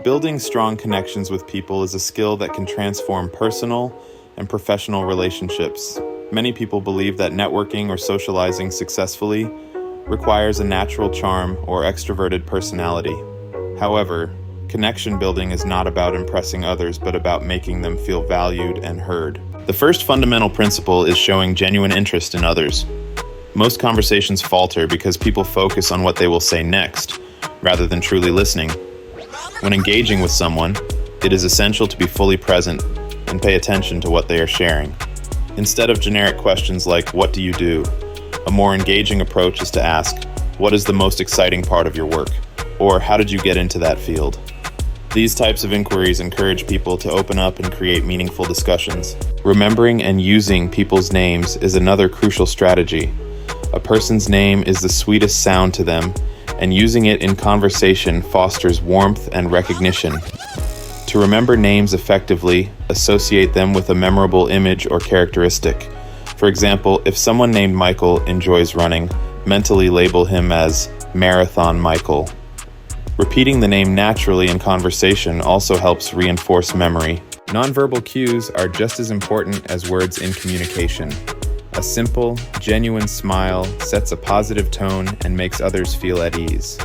Building strong connections with people is a skill that can transform personal and professional relationships. Many people believe that networking or socializing successfully requires a natural charm or extroverted personality. However, connection building is not about impressing others, but about making them feel valued and heard. The first fundamental principle is showing genuine interest in others. Most conversations falter because people focus on what they will say next, rather than truly listening. When engaging with someone, it is essential to be fully present and pay attention to what they are sharing. Instead of generic questions like, "What do you do?" a more engaging approach is to ask, "What is the most exciting part of your work?" Or, "How did you get into that field?" These types of inquiries encourage people to open up and create meaningful discussions. Remembering and using people's names is another crucial strategy. A person's name is the sweetest sound to them, and using it in conversation fosters warmth and recognition. To remember names effectively, associate them with a memorable image or characteristic. For example, if someone named Michael enjoys running, mentally label him as Marathon Michael. Repeating the name naturally in conversation also helps reinforce memory. Nonverbal cues are just as important as words in communication. A simple, genuine smile sets a positive tone and makes others feel at ease.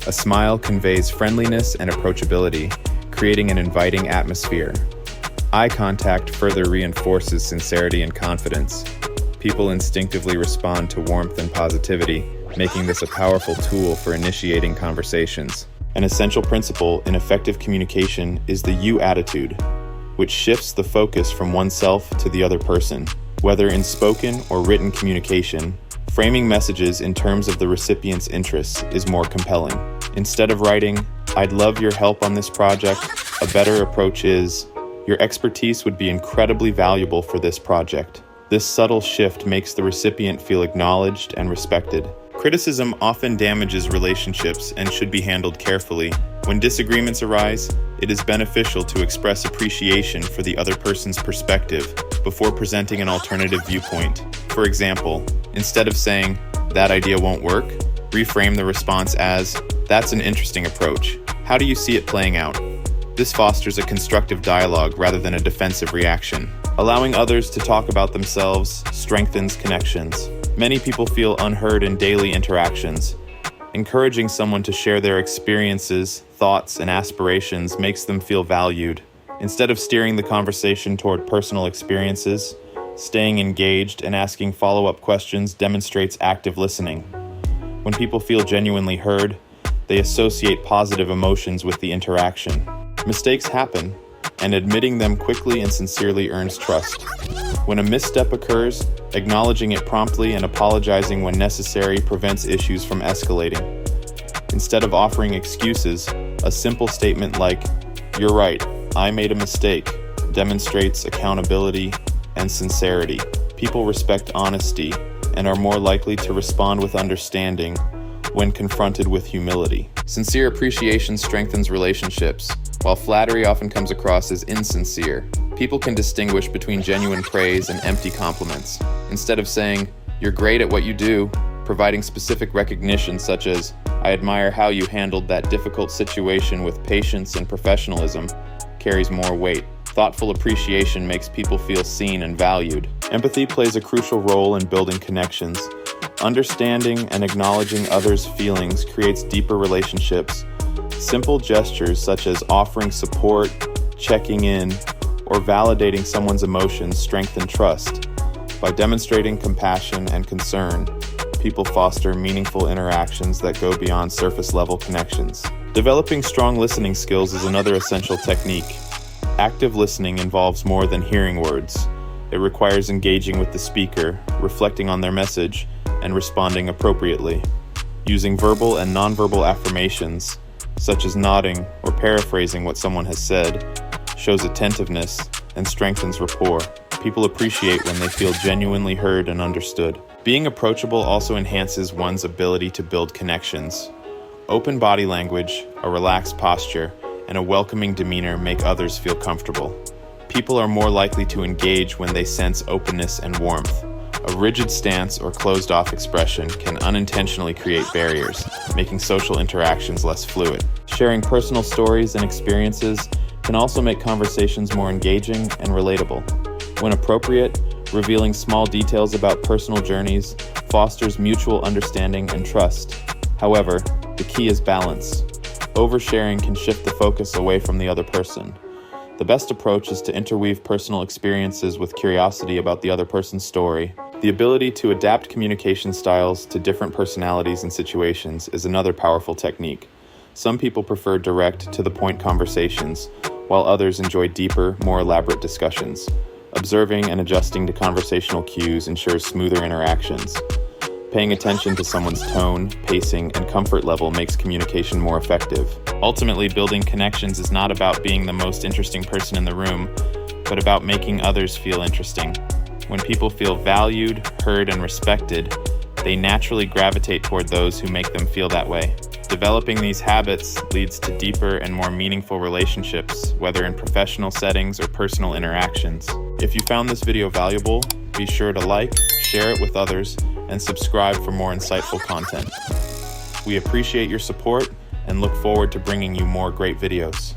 A smile conveys friendliness and approachability, creating an inviting atmosphere. Eye contact further reinforces sincerity and confidence. People instinctively respond to warmth and positivity, making this a powerful tool for initiating conversations. An essential principle in effective communication is the you attitude, which shifts the focus from oneself to the other person. Whether in spoken or written communication, framing messages in terms of the recipient's interests is more compelling. Instead of writing, "I'd love your help on this project," a better approach is, "Your expertise would be incredibly valuable for this project." This subtle shift makes the recipient feel acknowledged and respected. Criticism often damages relationships and should be handled carefully. When disagreements arise, it is beneficial to express appreciation for the other person's perspective before presenting an alternative viewpoint. For example, instead of saying, "That idea won't work," reframe the response as, "That's an interesting approach. How do you see it playing out?" This fosters a constructive dialogue rather than a defensive reaction. Allowing others to talk about themselves strengthens connections. Many people feel unheard in daily interactions. Encouraging someone to share their experiences, thoughts, and aspirations makes them feel valued. Instead of steering the conversation toward personal experiences, staying engaged and asking follow-up questions demonstrates active listening. When people feel genuinely heard, they associate positive emotions with the interaction. Mistakes happen, and admitting them quickly and sincerely earns trust. When a misstep occurs, acknowledging it promptly and apologizing when necessary prevents issues from escalating. Instead of offering excuses, a simple statement like, "You're right, I made a mistake," demonstrates accountability and sincerity. People respect honesty and are more likely to respond with understanding when confronted with humility. Sincere appreciation strengthens relationships. While flattery often comes across as insincere, people can distinguish between genuine praise and empty compliments. Instead of saying, "You're great at what you do," providing specific recognition such as, "I admire how you handled that difficult situation with patience and professionalism," carries more weight. Thoughtful appreciation makes people feel seen and valued. Empathy plays a crucial role in building connections. Understanding and acknowledging others' feelings creates deeper relationships. Simple gestures such as offering support, checking in, or validating someone's emotions strengthen trust. By demonstrating compassion and concern, people foster meaningful interactions that go beyond surface-level connections. Developing strong listening skills is another essential technique. Active listening involves more than hearing words. It requires engaging with the speaker, reflecting on their message, and responding appropriately. Using verbal and nonverbal affirmations, such as nodding or paraphrasing what someone has said, shows attentiveness and strengthens rapport. People appreciate when they feel genuinely heard and understood. Being approachable also enhances one's ability to build connections. Open body language, a relaxed posture, and a welcoming demeanor make others feel comfortable. People are more likely to engage when they sense openness and warmth, A rigid stance or closed-off expression can unintentionally create barriers, making social interactions less fluid. Sharing personal stories and experiences can also make conversations more engaging and relatable. When appropriate, revealing small details about personal journeys fosters mutual understanding and trust. However, the key is balance. Oversharing can shift the focus away from the other person. The best approach is to interweave personal experiences with curiosity about the other person's story. The ability to adapt communication styles to different personalities and situations is another powerful technique. Some people prefer direct, to-the-point conversations, while others enjoy deeper, more elaborate discussions. Observing and adjusting to conversational cues ensures smoother interactions. Paying attention to someone's tone, pacing, and comfort level makes communication more effective. Ultimately, building connections is not about being the most interesting person in the room, but about making others feel interesting. When people feel valued, heard, and respected, they naturally gravitate toward those who make them feel that way. Developing these habits leads to deeper and more meaningful relationships, whether in professional settings or personal interactions. If you found this video valuable, be sure to like, share it with others, and subscribe for more insightful content. We appreciate your support and look forward to bringing you more great videos.